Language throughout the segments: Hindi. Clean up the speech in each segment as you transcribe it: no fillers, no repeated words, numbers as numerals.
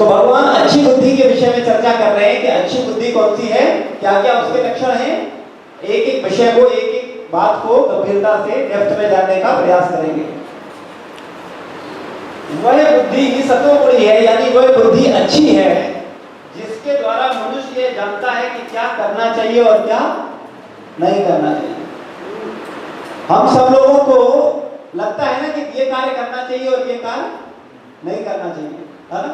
तो भगवान अच्छी बुद्धि के विषय में चर्चा कर रहे हैं कि अच्छी बुद्धि कौन सी है, क्या क्या उसके लक्षण हैं। एक एक विषय को, एक एक बात को गंभीरता से डेप्थ में जानने का प्रयास करेंगे। वह बुद्धि ही सतोगुणी है, यानी वह बुद्धि अच्छी है जिसके द्वारा मनुष्य ये जानता है कि क्या करना चाहिए और क्या नहीं करना चाहिए। हम सब लोगों को लगता है ना कि ये कार्य करना चाहिए और ये कार्य नहीं करना चाहिए, है ना।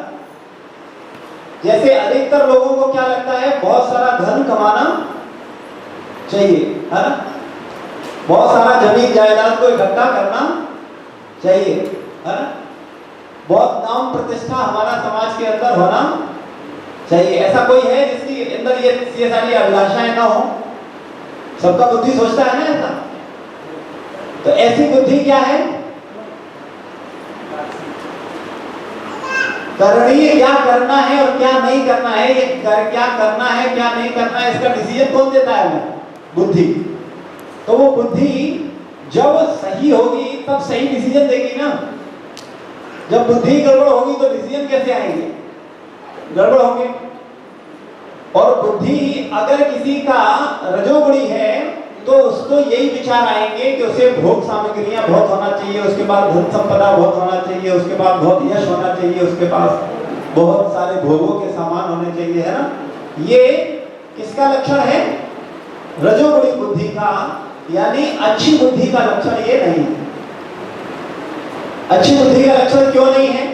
जैसे अधिकतर लोगों को क्या लगता है, बहुत सारा धन कमाना चाहिए, है ना, बहुत सारा जमीन जायदाद को इकट्ठा करना चाहिए, है ना, बहुत नाम प्रतिष्ठा हमारा समाज के अंदर होना चाहिए। ऐसा कोई है जिसकी अंदर ये सारी अभिलाषाएं ना हो? सबका बुद्धि सोचता है ना ऐसा। तो ऐसी बुद्धि क्या है, करणीय क्या करना है और क्या नहीं करना है, ये क्या करना है क्या नहीं करना है, इसका डिसीजन कौन देता है? हमें बुद्धि। तो वो बुद्धि जब सही होगी तब सही डिसीजन देगी ना। जब बुद्धि गड़बड़ होगी तो डिसीजन कैसे आएंगे? गड़बड़ होंगे। और बुद्धि अगर किसी का रजोगुणी है तो उसको यही विचार आएंगे कि उसे भोग सामग्रियां बहुत होना चाहिए, उसके बाद धन संपदा बहुत होना चाहिए, उसके बाद बहुत यश होना चाहिए, उसके पास बहुत सारे भोगों के सामान होने चाहिए, है ना। ये किसका लक्षण है? रजोगुणी बुद्धि का, यानी अच्छी बुद्धि का लक्षण ये नहीं है। अच्छी बुद्धि का लक्षण क्यों नहीं है?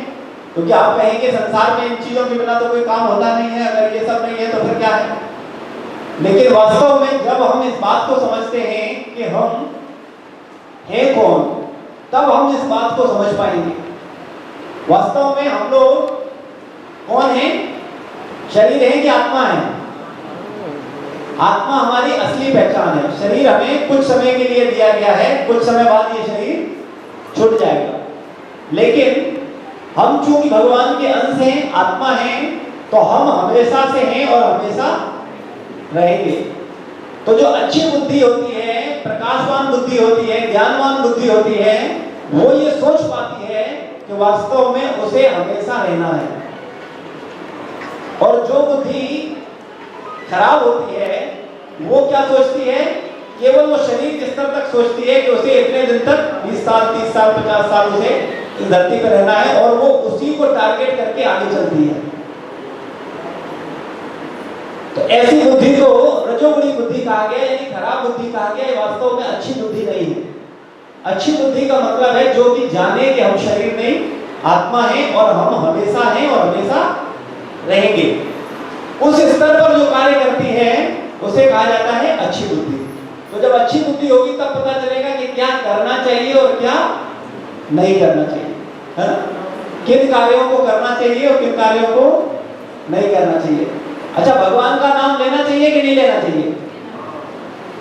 क्योंकि आप कहेंगे संसार में इन चीजों के बिना तो कोई काम होता नहीं है, अगर ये सब नहीं है तो फिर क्या है। लेकिन वास्तव में जब हम इस बात को समझते हैं कि हम हैं कौन, तब हम इस बात को समझ पाएंगे। वास्तव में हम लोग कौन हैं? शरीर है कि आत्मा है? आत्मा हमारी असली पहचान है। शरीर हमें कुछ समय के लिए दिया गया है, कुछ समय बाद ये शरीर छूट जाएगा। लेकिन हम चूंकि भगवान के अंश हैं, आत्मा हैं, तो हम हमेशा से हैं और हमेशा रहेंगे। तो जो अच्छी बुद्धि होती है, प्रकाशवान बुद्धि होती है, ज्ञानवान बुद्धि होती है, वो ये सोच पाती है कि वास्तव में उसे हमेशा रहना है। और जो बुद्धि खराब होती है वो क्या सोचती है? केवल वो शरीर के स्तर तक सोचती है कि उसे इतने दिन तक 20 साल 30 साल 50 साल उसे इस धरती पर रहना है, और वो उसी को टारगेट करके आगे चलती है। तो ऐसी बुद्धि को रजोगुणी बुद्धि कहा गया, यानी खराब बुद्धि कहा गया। ये वास्तव में अच्छी बुद्धि नहीं है। अच्छी बुद्धि का मतलब है जो कि जाने कि हम शरीर नहीं, आत्मा है और हम हमेशा हैं और हमेशा रहेंगे। उस स्तर पर जो कार्य करती है उसे कहा जाता है अच्छी बुद्धि। तो जब अच्छी बुद्धि होगी तब पता चलेगा कि क्या करना चाहिए और क्या नहीं करना चाहिए, है ना? किन कार्यों को करना चाहिए और किन कार्यों को नहीं करना चाहिए। अच्छा, भगवान का नाम लेना चाहिए कि नहीं लेना चाहिए?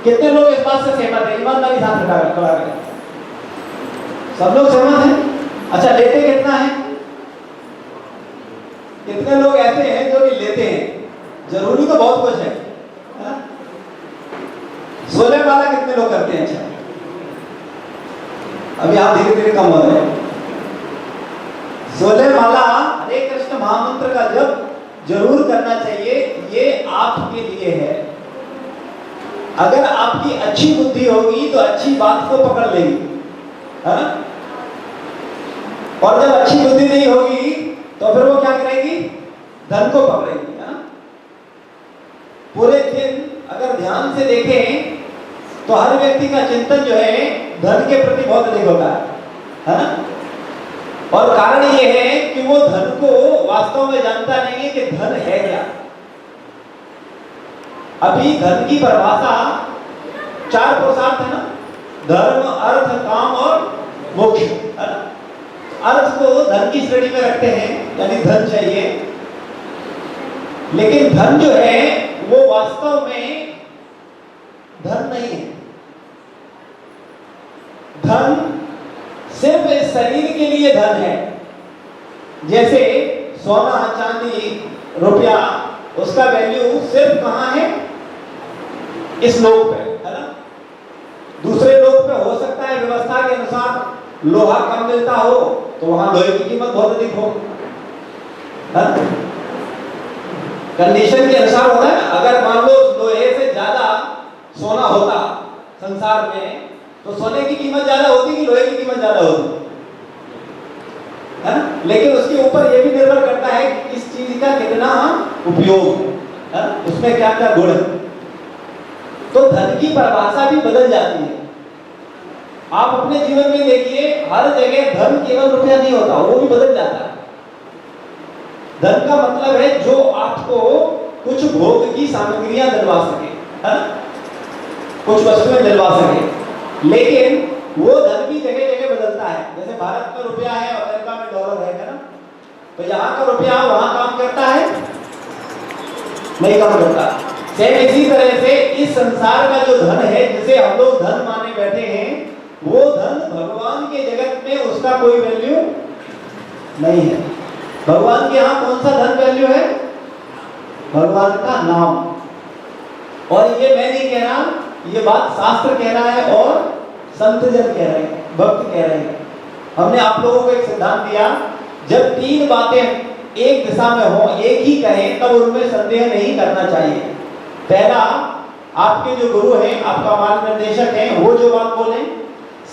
कितने लोग इस बात से सहमत हैं? ईमानदारी साथ खड़ा करें। सब लोग सहमत हैं? अच्छा, लेते कितना है? कितने लोग ऐसे हैं जो कि लेते हैं? जरूरी तो बहुत कुछ है, है ना? 16 माला कितने लोग करते हैं? अच्छा, अभी आप धीरे धीरे कम हो रहे हैं। 16 माला हरे कृष्ण महामंत्र का जप जरूर करना चाहिए। ये आपके लिए है। अगर आपकी अच्छी बुद्धि होगी तो अच्छी बात को पकड़ लेगी, है ना? और जब अच्छी बुद्धि नहीं होगी तो फिर वो क्या करेगी? धन को पकड़ेगी, है ना? पूरे दिन अगर ध्यान से देखें तो हर व्यक्ति का चिंतन जो है धन के प्रति बहुत अधिक होता है ना? और कारण ये है कि वो धन को वास्तव में जानता नहीं है कि धन है क्या। अभी धन की परिभाषा 4 पुरुषार्थ है ना? धर्म, अर्थ, काम और मोक्ष, है ना? अर्थ को धन की श्रेणी में रखते हैं, यानी धन चाहिए। लेकिन धन जो है वो वास्तव में धन नहीं है। धन सिर्फ इस शरीर के लिए धन है। जैसे सोना, चांदी, रुपया, उसका वैल्यू सिर्फ कहां है? इस लोक पे, है ना? दूसरे लोक पे हो सकता है व्यवस्था के अनुसार लोहा कम मिलता हो तो वहां लोहे की कीमत बहुत अधिक हो। कंडीशन के अनुसार होगा। अगर मान लो लोहे से ज्यादा सोना होता संसार में, तो सोने की कीमत ज्यादा होती कि लोहे की कीमत ज्यादा होती, है ना? लेकिन उसके ऊपर यह भी निर्भर करता है कि इस चीज का कितना उपयोग है, उसमें क्या क्या गुण है। तो धन की परिभाषा भी बदल जाती है। आप अपने जीवन में देखिए, हर जगह धन केवल रुपया नहीं होता, वो भी बदल जाता है। धन का मतलब है जो आपको कुछ भोग की सामग्रियां दिलवा सके, है ना? कुछ वस्तुएं दिलवा सके। लेकिन वो धन भी जगह जगह बदलता है। जैसे भारत में रुपया है, अमेरिका में डॉलर है ना? तो यहाँ का रुपया वहां काम करता है, नहीं काम करता। सेम इसी तरह से इस संसार का जो धन है, जिसे हम लोग धन माने बैठे हैं, वो धन भगवान के जगत में उसका कोई वैल्यू नहीं है। भगवान के यहाँ कौन सा धन वैल्यू है? भगवान का नाम। और ये मैं नहीं कह रहा, ये बात शास्त्र कह रहा है और संत जन कह रहे हैं, भक्त कह रहे हैं। हमने आप लोगों को एक सिद्धांत दिया, जब तीन बातें एक दिशा में हो, एक ही कहें, तब उनमें संदेह नहीं करना चाहिए। पहला, आपके जो गुरु हैं, आपका मार्गदर्शक हैं, वो जो बात बोले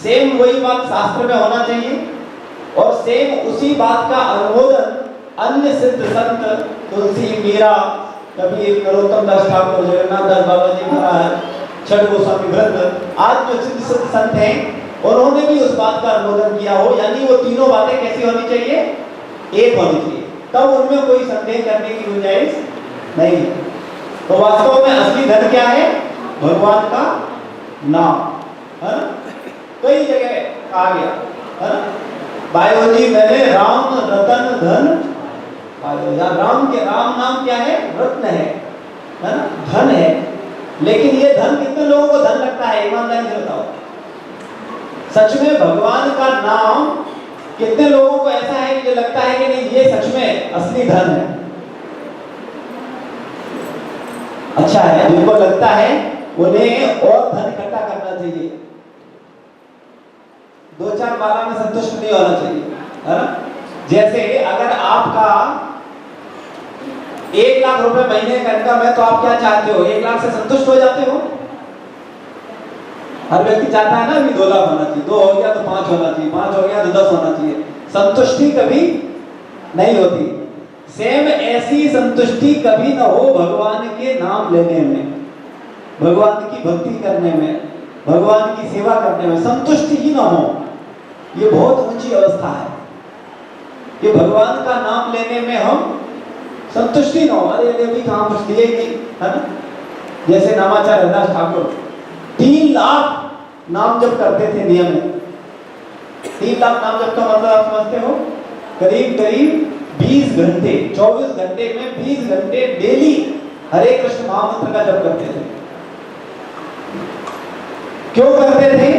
सेम वही बात शास्त्र में होना चाहिए, और सेम उसी बात का अनुमोदन अन्य सिद्ध संत, तुलसी, मीरा, कबीर, नरोत्तम दास ठाकुर, जगन्नाथ दास बाबा जी महाराज, छठ गोस्वामी व्रत, आज जो सिद्ध संत हैं, उन्होंने भी उस बात का अनुमोदन किया हो। यानी वो तीनों बातें कैसी होनी चाहिए? एक होनी चाहिए, तब उनमें कोई संदेह करने की गुंजाइश नहीं है। तो वास्तव में असली धन क्या है? भगवान का नाम, है ना? कई जगह कहा गया, है ना? बायोलॉजी मैंने राम रतन धन पायो। राम के राम नाम क्या है? रत्न है ना? धन है। लेकिन ये धन कितने लोगों को धन लगता है? ईमानदारी से बताओ, सच में भगवान का नाम कितने लोगों को ऐसा है कि जो लगता है कि नहीं ये सच में असली धन है? अच्छा है, जिनको लगता है उन्हें और धन इकट्ठा करना चाहिए, दो चार बाला में संतुष्ट नहीं होना चाहिए, है ना? जैसे अगर आपका 1 लाख रुपए महीने का इनकम है, तो आप क्या चाहते हो? 1 लाख से संतुष्ट हो जाते हो? हर व्यक्ति चाहता है ना कि 2 लाख होना चाहिए, 2 हो गया तो 5 होना चाहिए, 5 हो गया तो 10 होना चाहिए। संतुष्टि कभी नहीं होती। सेम ऐसी संतुष्टि कभी ना हो भगवान के नाम लेने में, भगवान की भक्ति करने में, भगवान की सेवा करने में संतुष्टि ही ना हो। ये बहुत ऊंची अवस्था है। ये भगवान का नाम लेने में हम संतुष्टि ना हो, अरे भी कहाँ कुछ दिएगी, है ना? जैसे नामाचार्य हरदास ठाकुर 3 लाख नाम जप करते थे नियमित। 3 लाख नाम जप का मतलब आप समझते हो? करीब करीब 20 घंटे, 24 घंटे में 20 घंटे डेली हरे कृष्ण महामंत्र का जप करते थे। क्यों करते थे?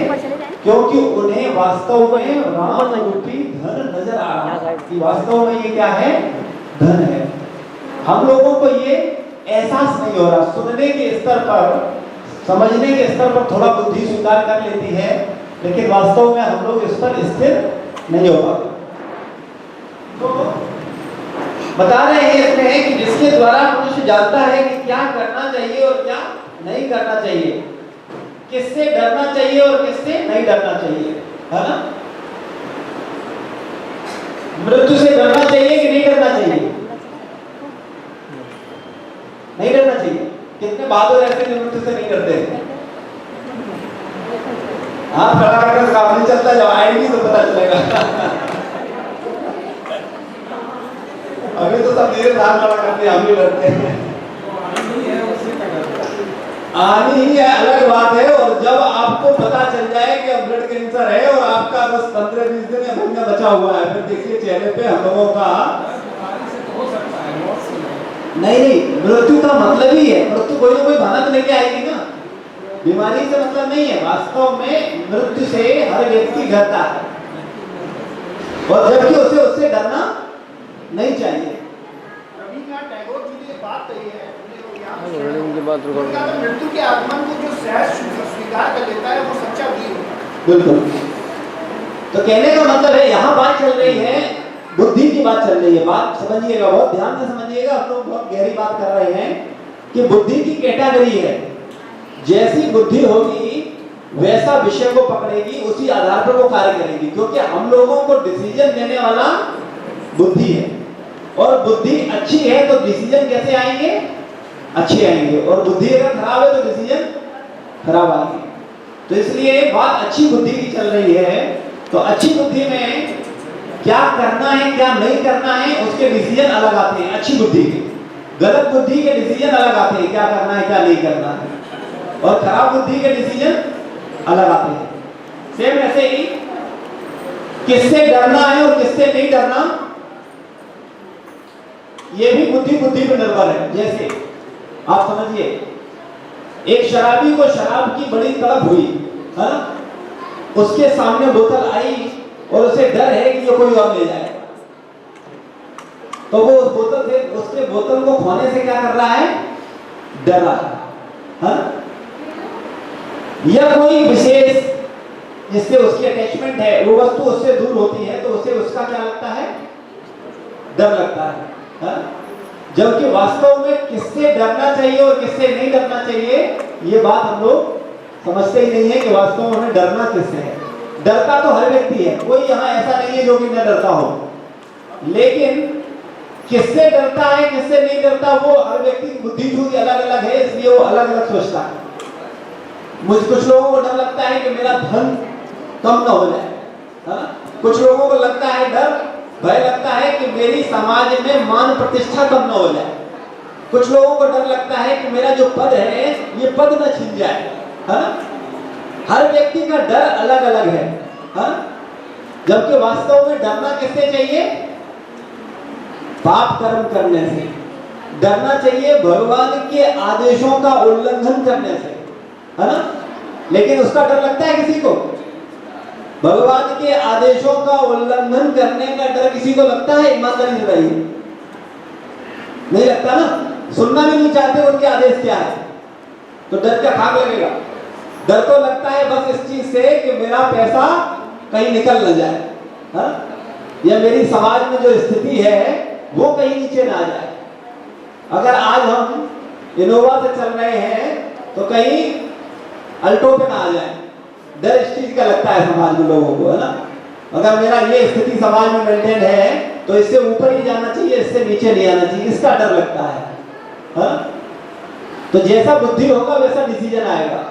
क्योंकि उन्हें वास्तव में राम रूपी धन नजर आ रहा है कि वास्तव में ये क्या है? धन है। हम लोगों को ये एहसास नहीं हो रहा। सुनने के स्तर पर, समझने के स्तर पर थोड़ा बुद्धि स्वीकार कर लेती है, लेकिन वास्तव में हम लोग इस पर स्थिर नहीं हो पाते। तो बता रहे हैं इसमें कि जिसके द्वारा मनुष्य जानता है कि क्या करना चाहिए और क्या नहीं करना चाहिए, किससे डरना चाहिए और किससे नहीं डरना चाहिए, है ना? मृत्यु से डरना चाहिए कि नहीं डरना चाहिए? नहीं डरना चाहिए। कितने बहादुर ऐसे जो मृत्यु से नहीं डरते? हाँ, खड़ा करके काम नहीं चलता, जब आएगी तो पता चलेगा। अभी तो सब धीरे धार खड़ा करते हैं, हम भी डरते हैं। आनी ही अलग बात है। और जब आपको पता चल जाए कि अब ब्लड कैंसर है और आपका बस 15-20 दिन या महीना बचा हुआ है, फिर देखिए चेहरे पे हम लोगों का नहीं, मृत्यु का मतलब ही है, मृत्यु कोई ना कोई बहाना तो लेके आएगी ना। बीमारी से मतलब नहीं है, वास्तव में मृत्यु से हर व्यक्ति डरता है, और जबकि उसे उससे डरना नहीं चाहिए। रविन्द्रनाथ टैगोर जी ने बात कही है, मृत्यु के आगमन को जो सहज स्वीकार कर लेता है वो सच्चा वीर होता है। बिल्कुल। तो कहने का मतलब है, यहाँ बात चल रही है बुद्धि की बात चल रही है, बात समझिएगा, बहुत ध्यान से समझिएगा, हम लोग बहुत गहरी बात कर रहे हैं कि बुद्धि की कैटेगरी है। जैसी बुद्धि होगी वैसा विषय को पकड़ेगी, उसी आधार पर वो कार्य करेगी, क्योंकि हम लोगों को डिसीजन देने वाला बुद्धि है। और बुद्धि अच्छी है तो डिसीजन कैसे आएंगे? अच्छे आएंगे। और बुद्धि अगर खराब है तो डिसीजन खराब आएंगे। तो इसलिए बात अच्छी बुद्धि की चल रही है। तो अच्छी बुद्धि में क्या करना है क्या नहीं करना है उसके डिसीजन अलग आते हैं अच्छी बुद्धि के। गलत बुद्धि के डिसीजन अलग आते हैं, क्या करना है क्या नहीं करना है। और खराब बुद्धि के डिसीजन अलग आते हैं। सेम ऐसे ही किससे डरना है और किससे नहीं डरना, ये भी बुद्धि पर निर्भर है। जैसे आप समझिए, एक शराबी को शराब की बड़ी तलब हुई है ना, उसके सामने बोतल आई और उसे डर है कि ये कोई और ले जाएगा, तो वो उस बोतल से, उसके बोतल को खोने से क्या कर रहा है? डर रहा है। या कोई विशेष जिससे उसकी अटैचमेंट है, वो वस्तु उससे दूर होती है तो उसे उसका क्या लगता है? डर लगता है। जबकि वास्तव में किससे डरना चाहिए और किससे नहीं डरना चाहिए, ये बात हम लोग समझते ही नहीं है कि वास्तव में हमें डरना किससे है। डरता तो हर व्यक्ति है, कोई यहाँ ऐसा नहीं है जो कि न डरता हो, लेकिन किससे डरता है किससे नहीं डरता वो हर व्यक्ति की बुद्धि चूंकि अलग अलग है, इसलिए वो अलग अलग सोचता है। कुछ लोगों को डर लगता है कि मेरा धन कम ना हो जाए, कुछ लोगों को लगता है डर, भय लगता है कि मेरी समाज में मान प्रतिष्ठा कम ना हो जाए, कुछ लोगों को डर लगता है कि मेरा जो पद है ये पद न छिन जाए, है ना। हर व्यक्ति का डर अलग अलग है, जबकि वास्तव में डरना किससे चाहिए? पाप कर्म करने से डरना चाहिए, भगवान के आदेशों का उल्लंघन करने से, है ना। लेकिन उसका डर लगता है किसी को? भगवान के आदेशों का उल्लंघन करने का डर किसी को लगता है? ईमानदारी से बताइए, नहीं लगता ना। सुनना भी नहीं चाहते उनके आदेश क्या है, तो डर क्या खाक लगेगा? डर तो लगता है बस इस चीज से कि मेरा पैसा कहीं निकल न जाए, हा? या मेरी समाज में जो स्थिति है वो कहीं नीचे ना आ जाए। अगर आज हम इनोवा से चल रहे हैं तो कहीं अल्टो पे ना आ जाए, डर इस चीज का लगता है समाज के लोगों को, है ना। अगर मेरा ये स्थिति समाज में मेंटेन है तो इससे ऊपर ही जाना चाहिए, इससे नीचे नहीं आना चाहिए, इसका डर लगता है, हा? तो जैसा बुद्धि होगा वैसा डिसीजन आएगा।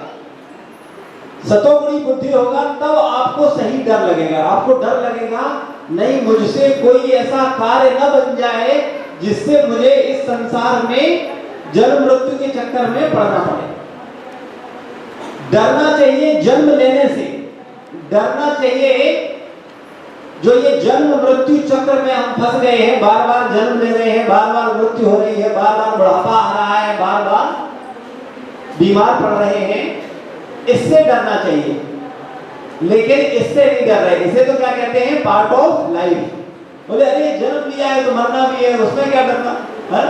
सतोगुणी बुद्धि होगा तब आपको सही डर लगेगा। आपको डर लगेगा नहीं मुझसे कोई ऐसा कार्य न बन जाए जिससे मुझे इस संसार में जन्म मृत्यु के चक्कर में पड़ना पड़े। डरना चाहिए जन्म लेने से, डरना चाहिए जो ये जन्म मृत्यु चक्र में हम फंस गए हैं, बार बार जन्म ले रहे हैं, बार बार मृत्यु हो रही है, बार बार बुढ़ापा आ रहा है, बार बार बीमार पड़ रहे हैं, इससे डरना चाहिए। लेकिन इससे नहीं डर रहे, इसे तो क्या कहते हैं? Part of life. बोले अरे जन्म लिया है तो मरना भी है, उसमें क्या डरना है?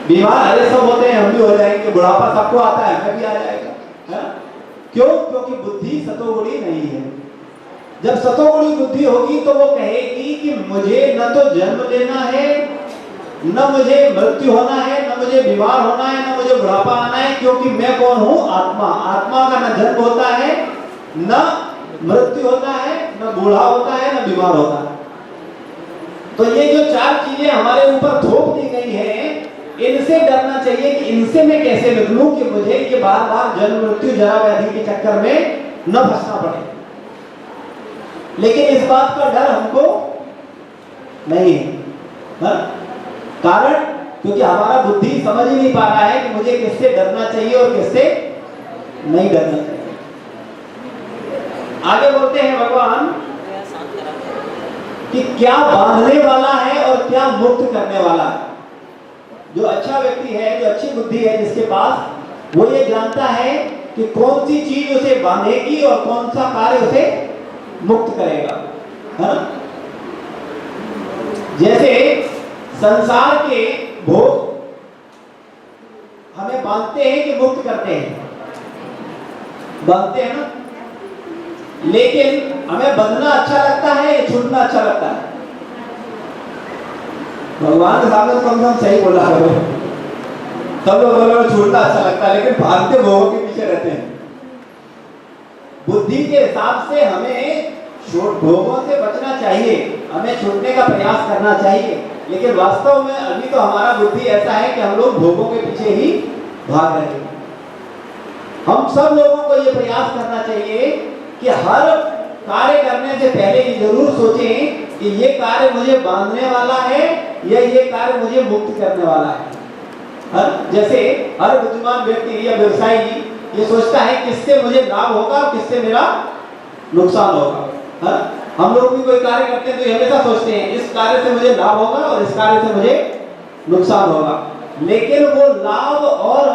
बीमार अरे सब होते हैं, हम भी हो जाएंगे, बुढ़ापा सबको आता है, हमें भी आ जाएगा, है? क्यों? क्योंकि बुद्धि सतोगुणी नहीं है। जब सतोगुणी बुद्धि होगी तो वो कहेगी कि मुझे न तो जन्म लेना है, न मुझे मृत्यु होना है, न मुझे बीमार होना है, न मुझे बुढ़ापा आना है, क्योंकि मैं कौन हूं? आत्मा। आत्मा का न जन्म होता है, न मृत्यु होता है, न बूढ़ा होता है, न बीमार होता है। तो ये जो चार चीजें हमारे ऊपर थोप दी गई है, इनसे डरना चाहिए कि इनसे मैं कैसे निकलूं कि मुझे ये बार बार जन्म मृत्यु जरा व्याधि के चक्कर में न फंसना पड़े। लेकिन इस बात का डर हमको नहीं है, कारण क्योंकि हमारा बुद्धि समझ ही नहीं पा रहा है कि मुझे किससे डरना चाहिए और किससे नहीं डरना चाहिए। आगे बोलते हैं भगवान कि क्या बांधने वाला है और क्या मुक्त करने वाला है। जो अच्छा व्यक्ति है, जो अच्छी बुद्धि है जिसके पास, वो ये जानता है कि कौन सी चीज उसे बांधेगी और कौन सा कार्य उसे मुक्त करेगा, है ना। जैसे संसार के भोग हमें बांधते हैं कि मुक्त करते हैं? बांधते हैं ना। लेकिन हमें बंधना अच्छा लगता है या छूटना अच्छा लगता है? भगवान के सामने तो कम सही बोला करो। सब लोग बोलो छूटना अच्छा लगता है, लेकिन भागते भोगों के पीछे रहते हैं। बुद्धि के हिसाब से हमें भोगों से बचना चाहिए, हमें छूटने का प्रयास करना चाहिए, लेकिन वास्तव में अभी तो हमारा बुद्धि ऐसा है कि हम लोग भोगों के पीछे ही भाग रहे हैं। हम सब लोगों को ये प्रयास करना चाहिए कि हर कार्य करने से पहले ये जरूर सोचें कि ये कार्य मुझे बांधने वाला है या ये कार्य मुझे मुक्त करने वाला है। जैसे हर बुद्धिमान व्यक्ति या व्यवसायी ये सोचता है किससे मुझे लाभ होगा, किससे मेरा नुकसान होगा। हम लोग भी कोई कार्य करते हैं तो ये हमेशा सोचते हैं इस कार्य से मुझे लाभ होगा और इस कार्य से मुझे नुकसान होगा, लेकिन वो लाभ और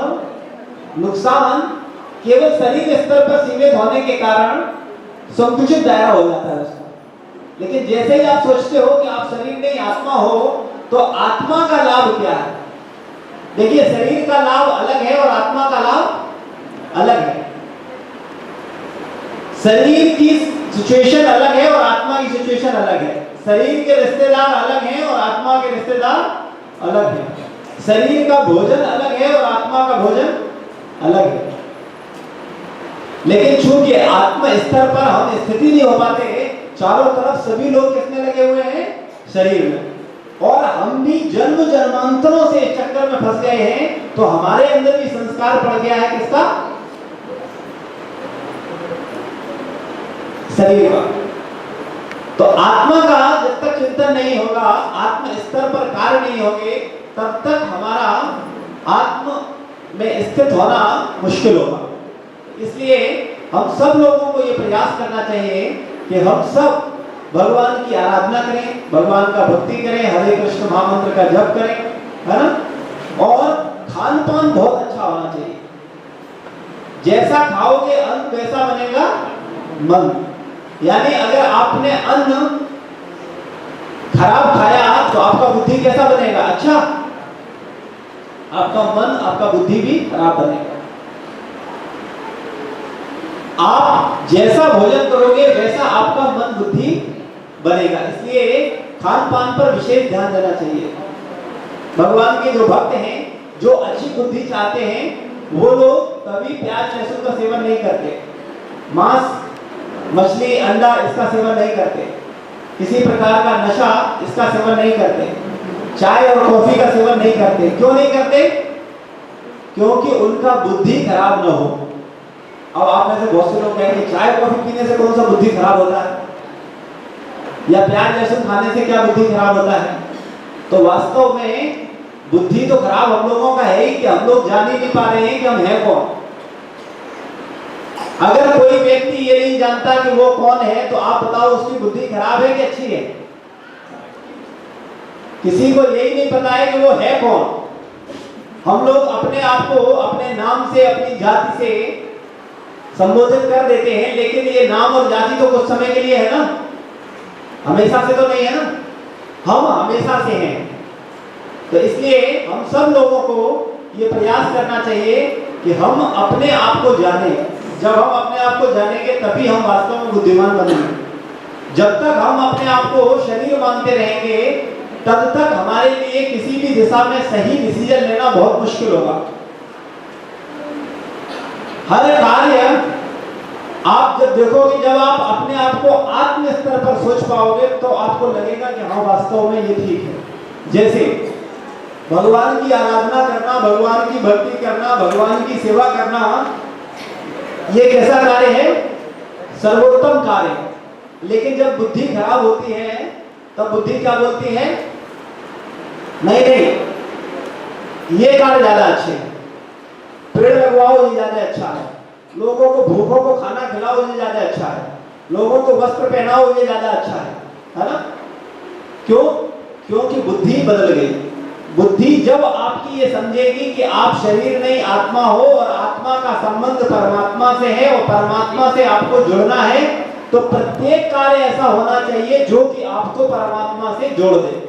नुकसान केवल शरीर स्तर पर सीमित होने के कारण संकुचित दायरा हो जाता है उसका। लेकिन जैसे ही आप सोचते हो कि आप शरीर नहीं आत्मा हो, तो आत्मा का लाभ क्या है? देखिए, शरीर का लाभ अलग है और आत्मा का लाभ अलग है। शरीर की सिचुएशन अलग है और आत्मा की सिचुएशन अलग है। शरीर के रिश्तेदार अलग हैं और आत्मा के रिश्तेदार अलग हैं। शरीर का भोजन अलग है और आत्मा का भोजन अलग है। लेकिन चूंकि आत्म स्तर पर हम स्थिति नहीं हो पाते, चारों तरफ सभी लोग किसमें लगे हुए हैं? शरीर में। और हम भी जन्म जन्मांतरों से इस चक्कर में फंस गए हैं, तो हमारे अंदर भी संस्कार पड़ गया है किसका? शरीर का। तो आत्मा का जब तक चिंतन नहीं होगा, आत्म स्तर पर कार्य नहीं होंगे, तब तक हमारा आत्म में स्थित होना मुश्किल होगा। इसलिए हम सब लोगों को ये प्रयास करना चाहिए कि हम सब भगवान की आराधना करें, भगवान का भक्ति करें, हरे कृष्ण महामंत्र का जप करें, है ना। और खान पान बहुत अच्छा होना चाहिए। जैसा खाओगे अन्न वैसा बनेगा मन। यानी अगर आपने अन्न खराब खाया तो आपका बुद्धि कैसा बनेगा? अच्छा, आपका मन, आपका बुद्धि भी खराब बनेगा। आप जैसा भोजन करोगे वैसा आपका मन बुद्धि बनेगा। इसलिए खान पान पर विशेष ध्यान देना चाहिए। भगवान के जो भक्त हैं, जो अच्छी बुद्धि चाहते हैं, वो लोग कभी प्याज लहसुन का सेवन नहीं करते, मांस मछली अंडा इसका सेवन नहीं करते, किसी प्रकार का नशा इसका सेवन नहीं करते, चाय और कॉफी का सेवन नहीं करते। क्यों नहीं करते? क्योंकि उनका बुद्धि खराब न हो। अब आप में से बहुत से लोग कहेंगे चाय कॉफी पीने से कौन सा बुद्धि खराब होता है, या प्याज लहसुन खाने से क्या बुद्धि खराब होता है? तो वास्तव में बुद्धि तो खराब हम लोगों का है ही कि हम लोग जान ही नहीं पा रहे हैं कि हम हैं कौन। अगर कोई व्यक्ति ये नहीं जानता कि वो कौन है, तो आप बताओ उसकी बुद्धि खराब है कि अच्छी है? किसी को यही नहीं पता है कि वो है कौन। हम लोग अपने आप को अपने नाम से, अपनी जाति से संबोधित कर देते हैं, लेकिन ये नाम और जाति तो कुछ समय के लिए है ना, हमेशा से तो नहीं है ना। हम हमेशा से हैं। तो इसलिए हम सब लोगों को ये प्रयास करना चाहिए कि हम अपने आप को जानें। जब हम अपने आप को जानेंगे तभी हम वास्तव में बुद्धिमान बनेंगे। जब तक हम अपने आप को शरीर मानते रहेंगे, तब तक हमारे लिए किसी भी दिशा में सही डिसीजन लेना बहुत मुश्किल होगा। हर कार्य आप जब देखोगे, जब आप अपने आप को आत्म स्तर पर सोच पाओगे, तो आपको लगेगा कि हाँ, वास्तव में ये ठीक है। जैसे भगवान की आराधना करना, भगवान की भक्ति करना, भगवान की सेवा करना, ये कैसा कार्य है? सर्वोत्तम कार्य। लेकिन जब बुद्धि खराब होती है, तब बुद्धि क्या बोलती है? नहीं नहीं, ये कार्य ज्यादा अच्छे है, पेड़ लगवाओ ये ज्यादा अच्छा है, लोगों को भूखों को खाना खिलाओ ये ज्यादा अच्छा है, लोगों को वस्त्र पहनाओ ये ज्यादा अच्छा है ना। क्यों? क्योंकि बुद्धि बदल गई। बुद्धि जब आपकी ये समझेगी कि आप शरीर नहीं आत्मा हो और आत्मा का संबंध परमात्मा से है और परमात्मा से आपको जुड़ना है, तो प्रत्येक कार्य ऐसा होना चाहिए जो कि आपको परमात्मा से जोड़ दे।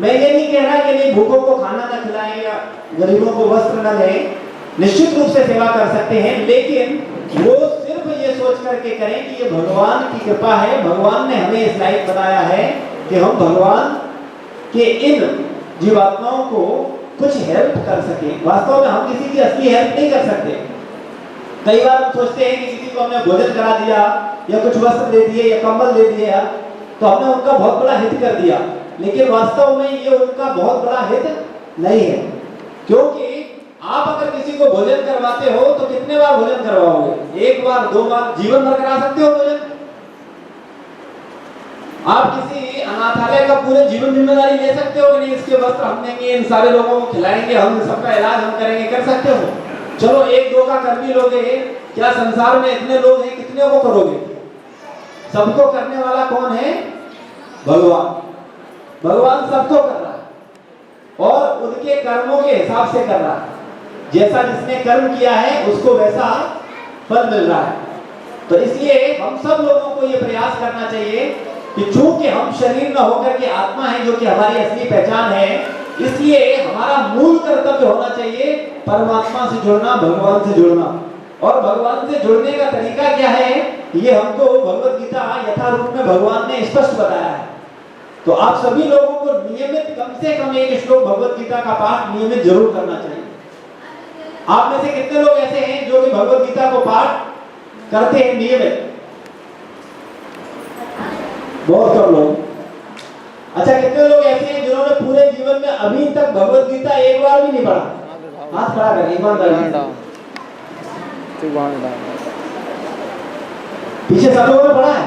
मैं ये नहीं कह रहा कि नहीं भूखों को खाना न खिलाएं या गरीबों को वस्त्र न दें, निश्चित रूप से सेवा कर सकते हैं, लेकिन वो सिर्फ ये सोच करके करें कि ये भगवान की कृपा है, भगवान ने हमें इस लायक बनाया है कि हम भगवान कि इन जीवात्माओं को कुछ हेल्प कर सके। वास्तव में हम किसी की असली हेल्प नहीं कर सकते। कई बार हम सोचते हैं कि किसी को हमने भोजन करा दिया या कुछ वस्त्र दे दिए या कंबल दे दिया तो हमने उनका बहुत बड़ा हित कर दिया, लेकिन वास्तव में ये उनका बहुत बड़ा हित नहीं है। क्योंकि आप अगर किसी को भोजन करवाते हो तो कितने बार भोजन करवाओगे? एक बार, दो बार, जीवन भर करा सकते हो भोजन? आप किसी अनाथालय का पूरे जीवन जिम्मेदारी ले सकते हो कि नहीं? इसके वस्त्र हम देंगे, इन सारे लोगों को खिलाएंगे, हम सबका इलाज हम करेंगे, कर सकते हो? चलो एक दो का कर भी लोगे, क्या संसार में इतने लोग हैं, कितने को करोगे? सबको करने वाला कौन है? भगवान। भगवान सबको कर रहा है और उनके कर्मों के हिसाब से कर रहा है। जैसा जिसने कर्म किया है उसको वैसा फल मिल रहा है। तो इसलिए हम सब लोगों को ये प्रयास करना चाहिए कि चूंकि हम शरीर न होकर के आत्मा है जो कि हमारी असली पहचान है, इसलिए हमारा मूल कर्तव्य होना चाहिए परमात्मा से जुड़ना, भगवान से जुड़ना। और भगवान से जुड़ने का तरीका क्या है, ये हमको भगवत गीता यथारूप में भगवान ने स्पष्ट बताया है। तो आप सभी लोगों को नियमित कम से कम एक श्लोक भगवत गीता का पाठ नियमित जरूर करना चाहिए। आप में से कितने लोग ऐसे हैं जो कि भगवत गीता को पाठ करते हैं नियमित? बहुत कम लोग। अच्छा, कितने लोग ऐसे हैं जिन्होंने पूरे जीवन में अभी तक भगवत गीता एक बार भी नहीं पढ़ा? हाथ खड़ा करें ईमानदारी। पीछे सब लोगों ने पढ़ा है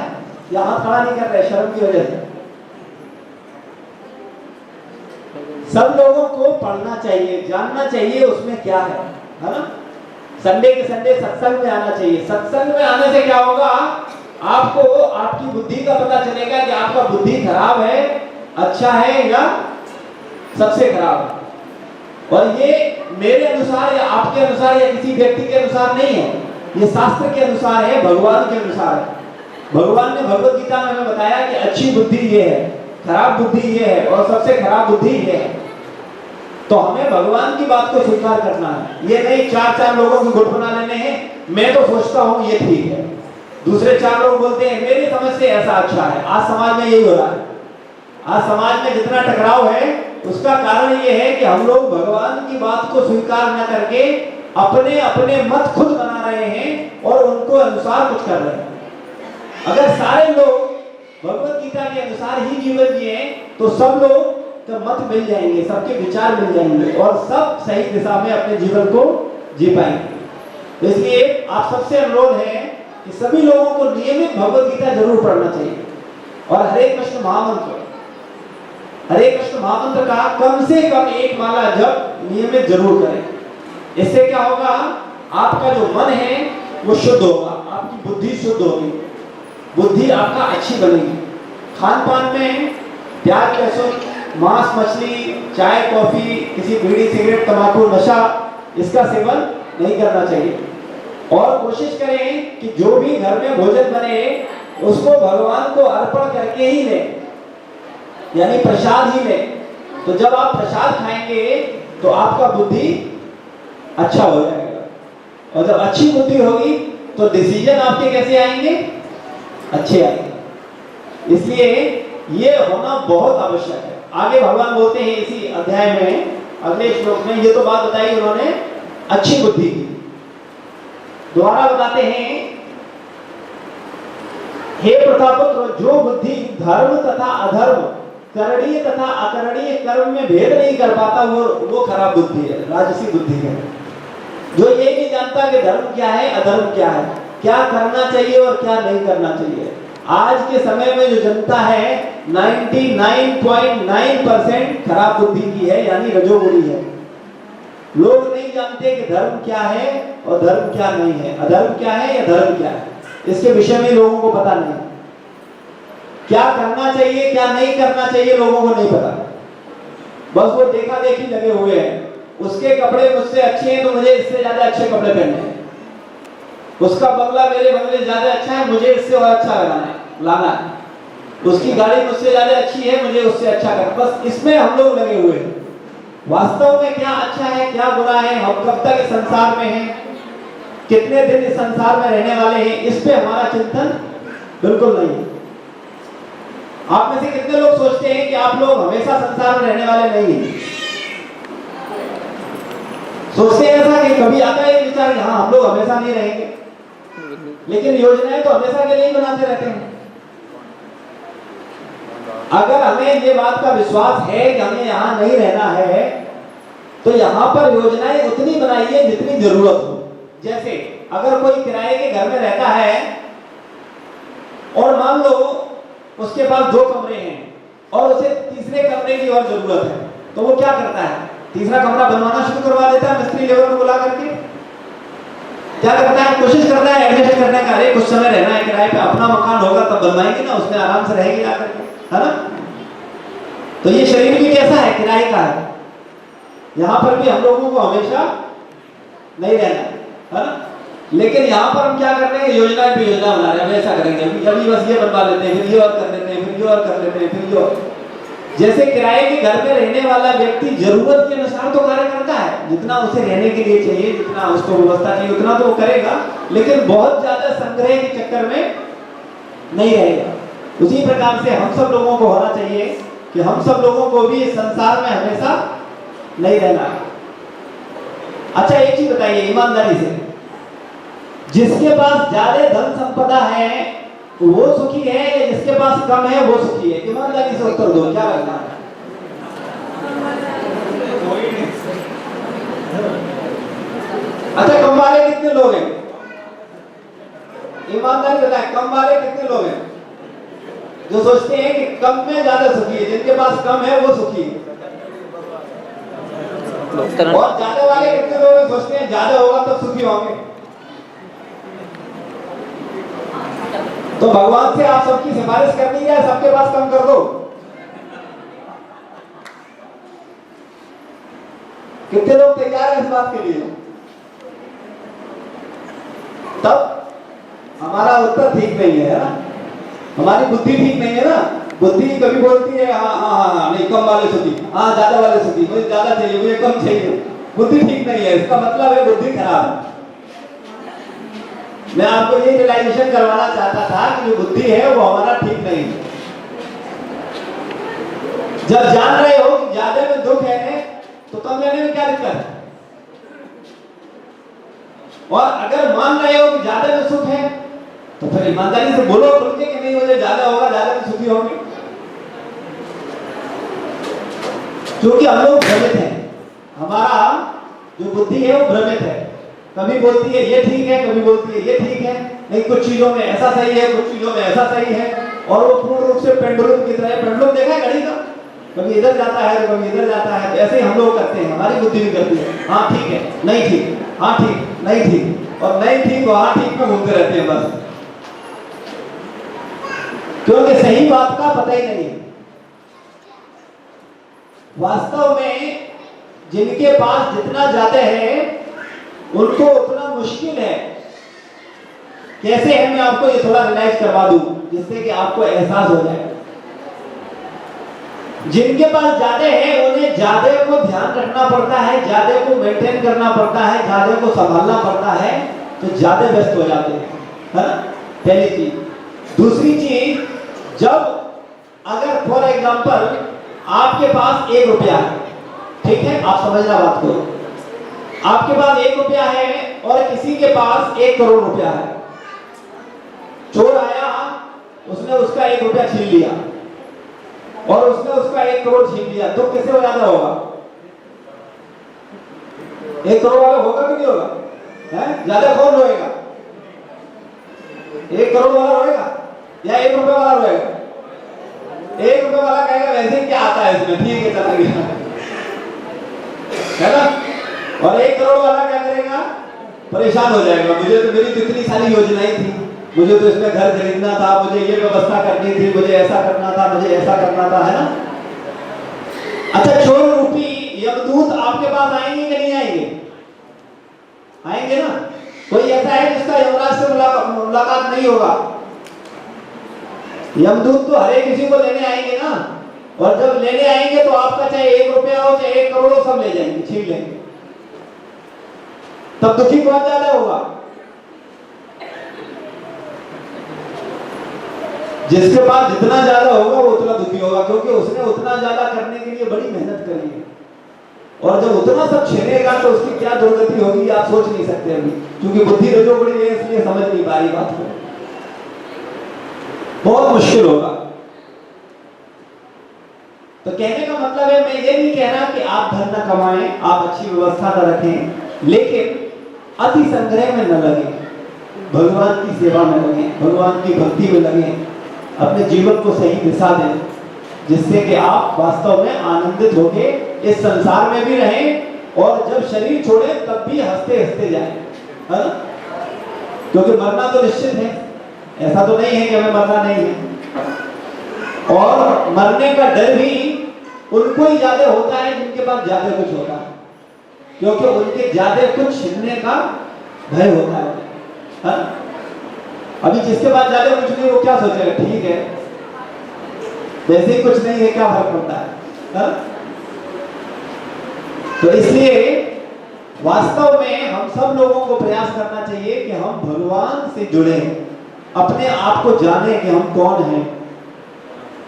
या हाथ खड़ा नहीं कर रहे शर्म की वजह से? सब लोगों को पढ़ना चाहिए, जानना चाहिए उसमें क्या है ना? संडे के संडे सत्संग में आना चाहिए। सत्संग में आने से क्या होगा, आपको आपकी बुद्धि का पता चलेगा कि आपका बुद्धि खराब है, अच्छा है या सबसे खराब है। और ये मेरे अनुसार या आपके अनुसार या किसी व्यक्ति के अनुसार नहीं है, ये शास्त्र के अनुसार है, भगवान के अनुसार है। भगवान ने भगवत गीता में हमें बताया कि अच्छी बुद्धि ये है, खराब बुद्धि ये है और सबसे खराब बुद्धि ये है। तो हमें भगवान की बात को स्वीकार करना है। ये नहीं चार लोगों के गुट बना लेने हैं, मैं तो सोचता हूँ ये ठीक है, दूसरे चार लोग बोलते हैं मेरी समझ से ऐसा अच्छा है। आज समाज में यही हो रहा है। आज समाज में जितना टकराव है उसका कारण ये है कि हम लोग भगवान की बात को स्वीकार न करके अपने अपने मत खुद बना रहे हैं और उनको अनुसार कुछ कर रहे हैं। अगर सारे लोग भगवत गीता के अनुसार ही जीवन जिए तो सब लोग का मत मिल जाएंगे, सबके विचार मिल जाएंगे और सब सही दिशा में अपने जीवन को जी पाएंगे। तो इसलिए आप सबसे अनुरोध है कि सभी लोगों को नियमित भगवत गीता जरूर पढ़ना चाहिए और हरे कृष्ण महामंत्र, हरे कृष्ण महामंत्र का कम से कम एक माला जप नियमित जरूर करें। इससे क्या होगा, आपका जो मन है वो शुद्ध होगा, आपकी बुद्धि शुद्ध होगी, बुद्धि आपका अच्छी बनेगी। खान पान में प्याज लहसुन, मांस मछली, चाय कॉफी, किसी बीड़ी सिगरेट तंबाकू नशा, इसका सेवन नहीं करना चाहिए। और कोशिश करें कि जो भी घर में भोजन बने उसको भगवान को अर्पण करके ही लें, यानी प्रसाद ही लें। तो जब आप प्रसाद खाएंगे तो आपका बुद्धि अच्छा हो जाएगा और जब अच्छी बुद्धि होगी तो डिसीजन आपके कैसे आएंगे, अच्छे आएंगे। इसलिए ये होना बहुत आवश्यक है। आगे भगवान बोलते हैं इसी अध्याय में अगले श्लोक में, ये तो बात बताई उन्होंने अच्छी बुद्धि की, दोबारा बताते हैं, हे प्रतापपुत्र, जो बुद्धि धर्म तथा अधर्म, करणीय तथा अकरणीय कर्म में भेद नहीं कर पाता वो खराब बुद्धि है, राजसी बुद्धि है। जो ये नहीं जानता कि धर्म क्या है, अधर्म क्या है, क्या करना चाहिए और क्या नहीं करना चाहिए। आज के समय में जो जनता है 99.9% खराब बुद्धि की है, यानी रजोगुणी है। लोग नहीं जानते कि धर्म क्या है और धर्म क्या नहीं है, अधर्म क्या है या धर्म क्या है, इसके विषय में लोगों को पता नहीं। क्या करना चाहिए क्या नहीं करना चाहिए लोगों को नहीं पता, बस वो देखा देखी लगे हुए हैं। उसके कपड़े मुझसे अच्छे हैं तो मुझे इससे ज्यादा अच्छे कपड़े पहनने हैं, उसका बंगला मेरे बंगले से ज्यादा अच्छा है, मुझे इससे और अच्छा लाना है, उसकी गाड़ी मुझसे ज्यादा अच्छी है, मुझे उससे अच्छा करना, बस इसमें हम लोग लगे हुए हैं। वास्तव में क्या अच्छा है क्या बुरा है, हम कब तक इस संसार में हैं, कितने दिन इस संसार में रहने वाले हैं, इस पे हमारा चिंतन बिल्कुल नहीं है। आप में से कितने लोग सोचते हैं कि आप लोग हमेशा संसार में रहने वाले नहीं हैं? सोचते हैं ऐसा कि कभी आता है विचार कि हाँ हम लोग हमेशा नहीं रहेंगे, लेकिन योजनाएं तो हमेशा के लिए ही बनाते रहते हैं। अगर हमें ये बात का विश्वास है कि हमें यहाँ नहीं रहना है, तो यहाँ पर योजनाएं उतनी बनाइए जितनी जरूरत हो। जैसे अगर कोई किराए के घर में रहता है और मान लो उसके पास 2 कमरे हैं और उसे तीसरे कमरे की और जरूरत है, तो वो क्या करता है? तीसरा कमरा बनवाना शुरू करवा देता है मिस्त्री लेबर को बुला करके। क्या करता है? कोशिश करता है एडजस्ट करने का, अरे कुछ समय रहना है किराए पे, अपना मकान होगा तब बनवाएंगे ना, उसमें आराम से रहेगी आकर के, है ना? तो ये शरीर भी कैसा है? किराए का है। यहाँ पर भी हम लोगों को हमेशा नहीं रहना है ना? लेकिन यहाँ पर हम क्या कर रहे हैं? योजना पे योजना बना रहे हैं, ऐसा करेंगे अभी बस ये बनवा लेते हैं, फिर ये और कर लेते हैं, फिर ये और कर लेते हैं, फिर ये और। जैसे किराए के घर में रहने वाला व्यक्ति जरूरत के अनुसार तो कार्य करता है, जितना उसे रहने के लिए चाहिए, जितना उसको व्यवस्था चाहिए उतना तो वो करेगा, लेकिन बहुत ज्यादा संग्रह के चक्कर में नहीं रहेगा। उसी प्रकार से हम सब लोगों को होना चाहिए कि हम सब लोगों को भी इस संसार में हमेशा नहीं रहना है। अच्छा एक चीज बताइए ईमानदारी से, जिसके पास ज्यादा धन संपदा है वो सुखी है या जिसके पास कम है वो सुखी है? ईमानदारी से उत्तर दो, क्या लगना है? अच्छा कम वाले कितने लोग हैं? ईमानदारी बताए, कम वाले कितने लोग हैं जो सोचते हैं कि कम में ज्यादा सुखी है? जिनके पास कम है वो सुखी है। और ज्यादा वाले कितने लोग सोचते हैं ज्यादा होगा तो सुखी होंगे? तो भगवान से आप सबकी सिफारिश करनी है, सबके पास कम कर दो। कितने लोग तैयार हैं इस बात के लिए? तब हमारा उत्तर ठीक नहीं है ना, हमारी बुद्धि ठीक नहीं है ना। बुद्धि कभी बोलती है हाँ हाँ हाँ नहीं कम वाले सुखी, हाँ ज्यादा वाले सुखी, मुझे ज्यादा चाहिए मुझे कम चाहिए। बुद्धि ठीक नहीं है, इसका मतलब है बुद्धि खराब है। मैं आपको ये रियलाइजेशन करवाना चाहता था कि जो बुद्धि है वो हमारा ठीक नहीं है। जब जान रहे हो कि ज्यादा में दुख है तो कम लेने में क्या दिक्कत है? और अगर मान रहे हो कि ज्यादा में सुख है तो फिर ईमानदारी से बोलो खुल के कि नहीं मुझे ज्यादा होगा, ज्यादा में सुखी होंगे। क्योंकि हम लोग भ्रमित हैं, हमारा जो बुद्धि है वो भ्रमित है। कभी बोलती है ये ठीक है, कभी बोलती है ये ठीक है, नहीं कुछ चीजों में ऐसा सही है, कुछ चीजों में ऐसा सही है। और वो पूर्ण रूप से पेंडुलम की तरह, पेंडुलम देखा है घड़ी का, कभी इधर जाता है तो कभी इधर जाता है। ऐसे ही हम लोग करते हैं, हमारी बुद्धि भी करती है, हाँ ठीक है नहीं ठीक, हाँ ठीक नहीं ठीक, और नहीं ठीक वहां ठीक में घूमते रहते हैं बस, क्योंकि सही बात का पता ही नहीं है। वास्तव में जिनके पास जितना ज्यादा है उनको उतना मुश्किल है। कैसे है मैं आपको ये थोड़ा रियलाइज करवा दूं जिससे कि आपको एहसास हो जाए। जिनके पास ज्यादा है उन्हें ज्यादा को ध्यान रखना पड़ता है, ज्यादा को मेंटेन करना पड़ता है, ज्यादा को संभालना पड़ता है, तो ज्यादा व्यस्त हो जाते हैं, है ना? पहली चीज। दूसरी चीज, जब अगर फॉर एग्जांपल आपके पास 1 रुपया है, ठीक है, आप समझना बात को, आपके पास 1 रुपया है और किसी के पास 1 करोड़ रुपया है। चोर आया, उसने उसका 1 रुपया छीन लिया और उसने उसका 1 करोड़ छीन लिया, तो किसे ज्यादा होगा? 1 करोड़ वाला होगा कि नहीं होगा? ज्यादा कौन रोएगा? 1 करोड़ वाला रोएगा या 1 रुपये वाला रोएगा? 1 रुपये वाला कहेगा वैसे क्या आता है इसमें, ठीक है चला गया, है ना? और 1 करोड़ वाला क्या करेगा? परेशान हो जाएगा, मुझे तो मेरी कितनी सारी योजनाएं थी, मुझे तो इसमें घर खरीदना था, मुझे ये व्यवस्था करनी थी, मुझे ऐसा करना था, मुझे ऐसा करना था, है ना? अच्छा, चोर रूपी यमदूत आपके पास आएंगे कि नहीं आएंगे? आएंगे ना। कोई ऐसा है जिसका यमराज से मुलाकात नहीं होगा? यमदूत तो हर एक किसी को लेने आएंगे ना, और जब लेने आएंगे तो आपका चाहे 1 रुपया हो चाहे 1 करोड़ हो, सब ले जाएंगे, छीन लेंगे। तब दुखी कौन ज्यादा होगा? जिसके पास जितना ज्यादा होगा वो उतना दुखी होगा, क्योंकि उसने उतना ज्यादा करने के लिए बड़ी मेहनत करी है। और जब उतना सब छेड़ेगा तो उसकी क्या दुर्गति होगी आप सोच नहीं सकते अभी, क्योंकि बुद्धि रजो बड़ी है इसलिए समझ नहीं पा रही बात को। बहुत मुश्किल होगा। तो कहने का मतलब है, मैं ये नहीं कह रहा कि आप धन न कमाएं, आप अच्छी व्यवस्था न रखें, लेकिन अति संग्रह में न लगे, भगवान की सेवा में लगे, भगवान की भक्ति में लगे, अपने जीवन को सही दिशा दें, जिससे कि आप वास्तव में आनंदित होके इस संसार में भी रहें और जब शरीर छोड़े तब भी हंसते हंसते जाएं, है ना? क्योंकि मरना तो निश्चित है, ऐसा तो नहीं है कि हमें मरना नहीं है। और मरने का डर भी उनको ही ज्यादा होता है जिनके पास ज्यादा कुछ होता है, क्योंकि उनके ज्यादा कुछ छिनने का भय होता है। अभी जिसके पास ज्यादा कुछ नहीं वो क्या सोचेगा, ठीक है वैसे ही कुछ नहीं है, क्या फर्क पड़ता है? तो इसलिए वास्तव में हम सब लोगों को प्रयास करना चाहिए कि हम भगवान से जुड़े, अपने आप को जाने कि हम कौन हैं।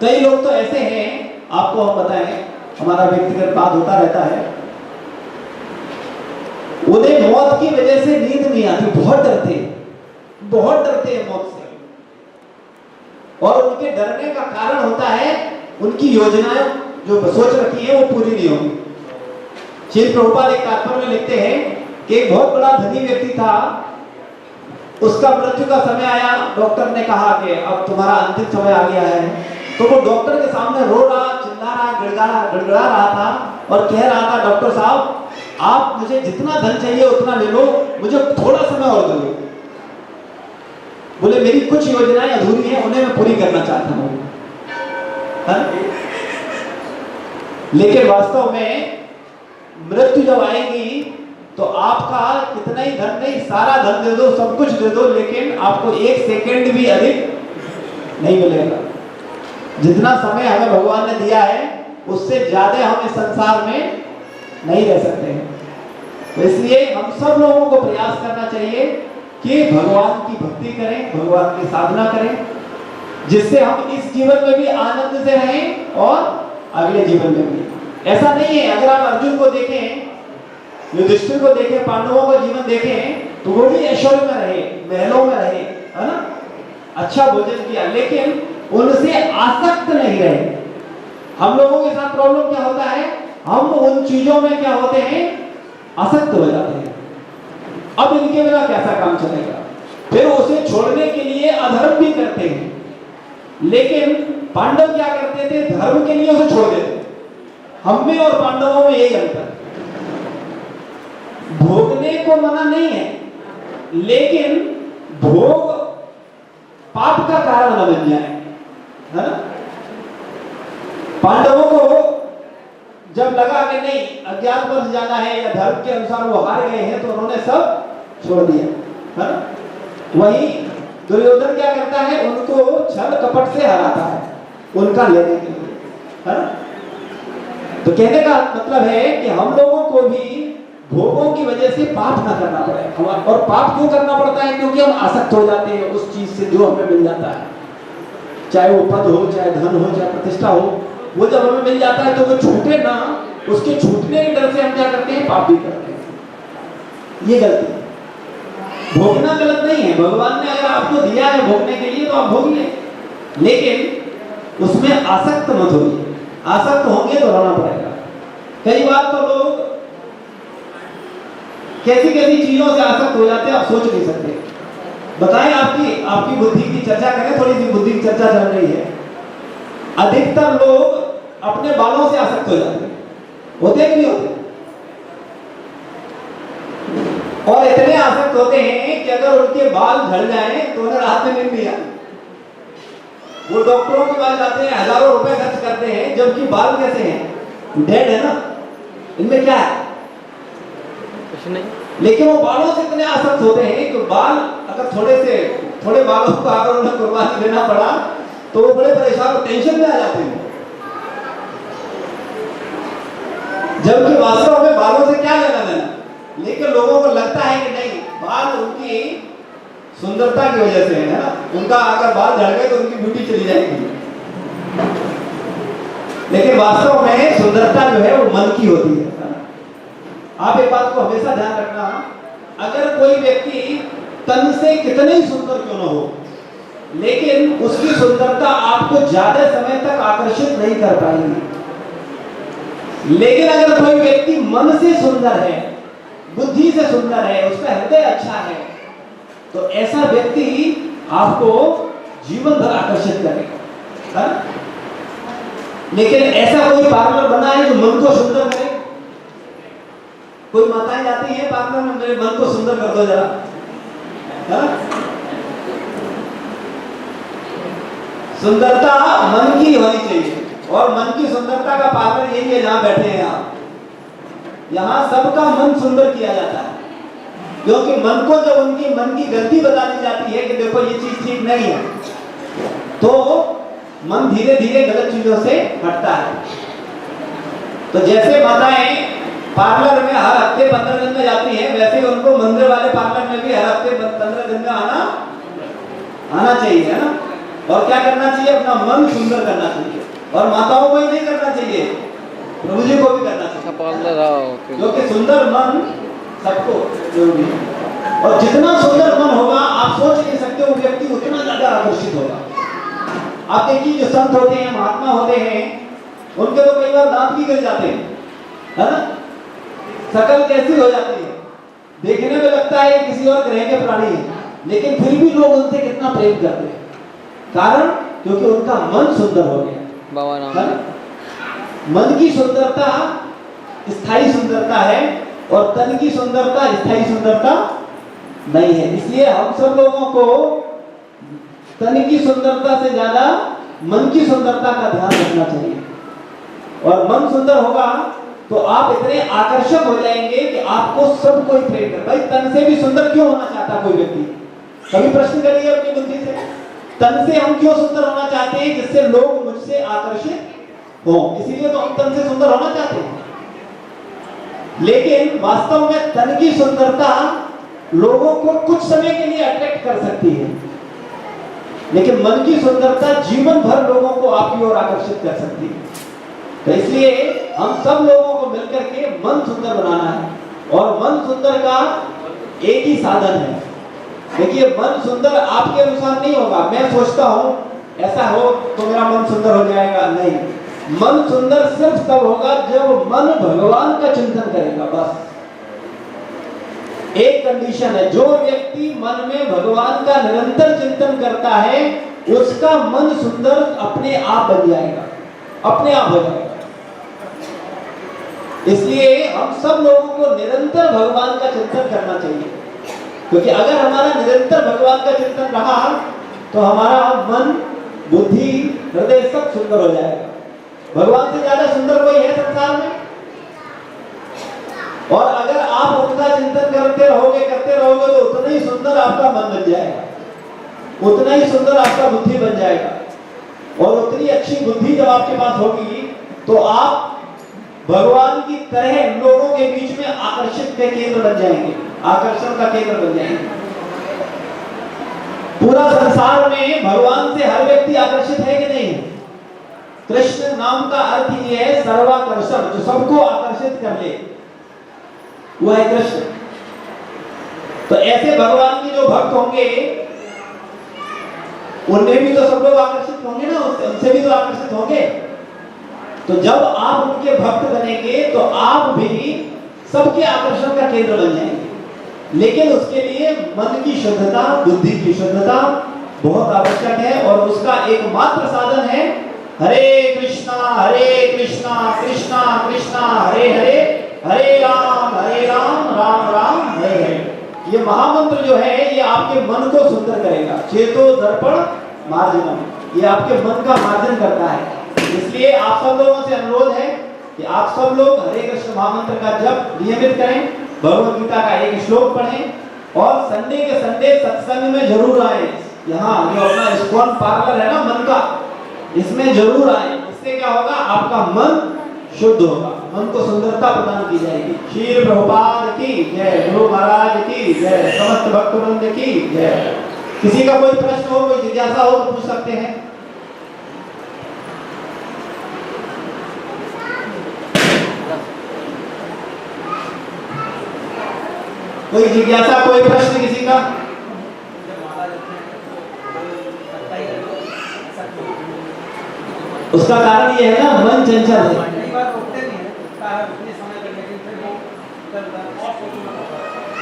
कई लोग तो ऐसे हैं, आपको हम बताएं, हमारा व्यक्तिगत बात होता रहता है, उन्हें मौत की वजह से नींद नहीं आती, बहुत डरते हैं मौत से। और उनके डरने का कारण होता है उनकी योजनाएं जो सोच रखी है वो पूरी नहीं होगी। श्रील प्रभुपाद एक तात्पर्य में लिखते हैं कि एक बहुत बड़ा धनी व्यक्ति था, उसका मृत्यु का समय आया, डॉक्टर ने कहा कि अब तुम्हारा अंतिम समय आ गया है। तो वो डॉक्टर के सामने रो रहा, चिल्ला रहा, गड़गड़ा रहा था और कह रहा था, डॉक्टर साहब आप मुझे जितना धन चाहिए उतना ले लो, मुझे थोड़ा समय और दो। बोले मेरी कुछ योजनाएं अधूरी हैं, उन्हें मैं पूरी करना चाहता हूं। लेकिन वास्तव में मृत्यु जब आएगी तो आपका कितना ही धन नहीं, सारा धन दे दो, सब कुछ दे दो, लेकिन आपको एक सेकंड भी अधिक नहीं मिलेगा। जितना समय हमें भगवान ने दिया है उससे ज्यादा हम इस संसार में नहीं रह सकते हैं। तो इसलिए हम सब लोगों को प्रयास करना चाहिए कि भगवान की भक्ति करें, भगवान की साधना करें, जिससे हम इस जीवन में भी आनंद से रहें और अगले जीवन में भी। ऐसा नहीं है, अगर आप अर्जुन को देखें, युधिष्ठिर को देखें, पांडवों का जीवन देखें, तो वो भी ऐश्वर्य में रहे, महलों में रहे, है ना, अच्छा भोजन किया, लेकिन उनसे आसक्त नहीं रहे। हम लोगों के साथ प्रॉब्लम क्या होता है, हम उन चीजों में क्या होते हैं, आसक्त हो जाते हैं। अब इनके बिना कैसा काम चलेगा, फिर उसे छोड़ने के लिए अधर्म भी करते हैं। लेकिन पांडव क्या करते थे, धर्म के लिए उसे छोड़ देते। हम में और पांडवों में यही अंतर, भोगने को मना नहीं है, लेकिन भोग पाप का कारण न बन जाए, है ना। पांडवों को जब लगा कि नहीं अज्ञात वर्ष जाना है या धर्म के अनुसार वो हार गए हैं, तो उन्होंने सब छोड़ दिया, है ना। वही दुर्योधन क्या करता है, उनको छल कपट से हराता है, उनका लेने के लिए, है ना। तो कहने का मतलब है कि हम लोगों को भी भोगों की वजह से पाप ना करना पड़े। और पाप क्यों करना पड़ता है, क्योंकि हम आसक्त हो जाते हैं उस चीज से जो हमें मिल जाता है, चाहे वो पद हो, चाहे धन हो, चाहे प्रतिष्ठा हो। वो जब हमें मिल जाता है तो वो छूटे ना, उसके छूटने के डर से हम क्या करते हैं, पाप भी करते हैं। ये गलती है। भोगना गलत नहीं है, भगवान ने अगर आपको दिया है भोगने के लिए तो आप भोगिए, लेकिन उसमें आसक्त मत होइए। आसक्त होंगे तो रोना पड़ेगा। कई बार तो लोग कैसी कैसी चीजों से आसक्त हो जाते हैं, आप सोच नहीं सकते। बताएं, आपकी बुद्धि की चर्चा करें, थोड़ी सी बुद्धि की चर्चा चल रही है। अधिकतर लोग अपने बालों से आसक्त हो जाते हैं, होते कि नहीं होते? और इतने आसक्त होते हैं कि अगर उनके बाल झड़ जाएं तो उन्हें रात में नींद नहीं आती। वो डॉक्टरों के पास जाते हैं, हजारों रुपए खर्च करते हैं, जबकि बाल कैसे हैं, डेड है ना, इनमें क्या है, कुछ नहीं। लेकिन वो बालों से इतने आसक्त होते हैं कि बाल अगर थोड़े बालों को अगर उन्हें कुर्बानी देना पड़ा तो वो बड़े परेशान और टेंशन में आ जाते हैं। जबकि वास्तव में बालों से क्या लेना देना, लेकिन लोगों को लगता है कि नहीं, बाल उनकी सुंदरता की वजह से है ना। उनका अगर बाल झड़ गए तो उनकी ब्यूटी चली जाएगी, लेकिन वास्तव में सुंदरता जो है वो मन की होती है ना? आप एक बात को हमेशा ध्यान रखना, अगर कोई व्यक्ति तन से कितने ही सुंदर क्यों न हो, लेकिन उसकी सुंदरता आपको ज्यादा समय तक आकर्षित नहीं कर पाएगी। लेकिन अगर कोई व्यक्ति मन से सुंदर है, बुद्धि से सुंदर है, उसका हृदय अच्छा है, तो ऐसा व्यक्ति आपको जीवन भर आकर्षित करेगा। लेकिन ऐसा कोई पार्लर बना है जो मन को सुंदर करे? कोई माताएं जाती है पार्लर में, मेरे मन को सुंदर कर दो जरा, सुंदरता मन की होनी चाहिए। और मन की सुंदरता का पार्लर यही है जहां बैठे हैं आप। यहाँ सबका मन सुंदर किया जाता है, क्योंकि मन को जब उनकी मन की गलती बता दी जाती है कि देखो ये चीज ठीक नहीं है, तो मन धीरे धीरे गलत चीजों से हटता है। तो जैसे माताएं पार्लर में हर हफ्ते 15 दिन में जाती हैं, वैसे उनको मंदिर वाले पार्लर में भी हर हफ्ते 15 दिन में आना चाहिए, है ना। और क्या करना चाहिए? अपना मन सुंदर करना चाहिए। और माताओं को ही नहीं करना चाहिए, प्रभु जी को भी करना चाहिए, क्योंकि सुंदर मन सबको जरूरी है। और जितना सुंदर मन होगा, आप सोच नहीं सकते वो व्यक्ति उतना ज्यादा आकर्षित होगा। आप देखिए जो संत होते हैं, महात्मा होते हैं, उनके तो कई बार दांत भी गिर जाते हैं, है ना। शकल कैसी हो जाती है, देखने में लगता है किसी और ग्रह के प्राणी है, लेकिन फिर भी लोग उनसे कितना प्रेम करते हैं। कारण क्योंकि उनका मन सुंदर हो गया। मन की सुंदरता स्थायी सुंदरता है और तन की सुंदरता स्थायी सुंदरता नहीं है। इसलिए हम सब लोगों को तन की सुंदरता से ज्यादा मन की सुंदरता का ध्यान रखना चाहिए। और मन सुंदर होगा तो आप इतने आकर्षक हो जाएंगे कि आपको सब कोई प्रेम करे। भाई तन से भी सुंदर क्यों होना चाहता कोई व्यक्ति? कभी प्रश्न करिए अपनी बुद्धि से, तन से हम क्यों सुंदर होना चाहते हैं? जिससे लोग मुझसे आकर्षित हो, इसीलिए तो हम तन से सुंदर होना चाहते हैं। लेकिन वास्तव में तन की सुंदरता लोगों को कुछ समय के लिए अट्रैक्ट कर सकती है, लेकिन मन की सुंदरता जीवन भर लोगों को आपकी ओर आकर्षित कर सकती है। तो इसलिए हम सब लोगों को मिलकर के मन सुंदर बनाना है। और मन सुंदर का एक ही साधन है। देखिए, मन सुंदर आपके अनुसार नहीं होगा। मैं सोचता हूं ऐसा हो तो मेरा मन सुंदर हो जाएगा, नहीं। मन सुंदर सिर्फ तब होगा जब मन भगवान का चिंतन करेगा। बस एक कंडीशन है, जो व्यक्ति मन में भगवान का निरंतर चिंतन करता है उसका मन सुंदर अपने आप बन जाएगा, अपने आप हो जाएगा। इसलिए हम सब लोगों को निरंतर भगवान का चिंतन करना चाहिए, क्योंकि अगर हमारा निरंतर भगवान का चिंतन रहा तो हमारा मन, बुद्धि, हृदय सब सुंदर हो जाएगा। भगवान से ज्यादा सुंदर कोई है संसार में? और अगर आप उनका चिंतन करते रहोगे तो उतना ही सुंदर आपका मन बन जाएगा, उतना ही सुंदर आपका बुद्धि बन जाएगा। और उतनी अच्छी बुद्धि जब आपके पास होगी तो आप भगवान की तरह लोगों के बीच में आकर्षित के केंद्र बन जाएंगे, आकर्षण का केंद्र बन जाएंगे। पूरा संसार में भगवान से हर व्यक्ति आकर्षित है कि नहीं? कृष्ण नाम का अर्थ ही है सर्वाकर्षण, जो सबको आकर्षित कर ले, वो है कृष्ण। तो ऐसे भगवान के जो भक्त होंगे उनमें भी तो सब लोग आकर्षित होंगे ना, उनसे भी तो आकर्षित होंगे। तो जब आप उनके भक्त बनेंगे तो आप भी सबके आकर्षण का केंद्र बन जाएंगे। लेकिन उसके लिए मन की शुद्धता, बुद्धि की शुद्धता बहुत आवश्यक है। और उसका एकमात्र साधन है हरे कृष्णा कृष्णा कृष्णा हरे हरे, हरे राम राम राम हरे हरे। ये महामंत्र जो है ये आपके मन को सुंदर करेगा। चेतो दर्पण मार्जनम, ये आपके मन का मार्जन करता है। इसलिए आप सब लोगों से अनुरोध है कि आप सब लोग हरे कृष्ण महामंत्र का जप नियमित करें, भगवद गीता का एक श्लोक पढ़ें और संडे के संडे सत्संग में जरूर आए। यहाँ जो अपना इस्कॉन पार्लर है ना मन का, इसमें जरूर आए। इससे क्या होगा? आपका मन शुद्ध होगा, मन को सुंदरता प्रदान की जाएगी। श्री प्रभुपाद की जय, गुरु महाराज की जय, समस्त भक्तवृंद की जय। किसी का कोई प्रश्न हो, कोई जिज्ञासा हो तो पूछ सकते हैं। कोई जिज्ञासा, कोई प्रश्न किसी का? उसका कारण ये है ना, मन चंचल है।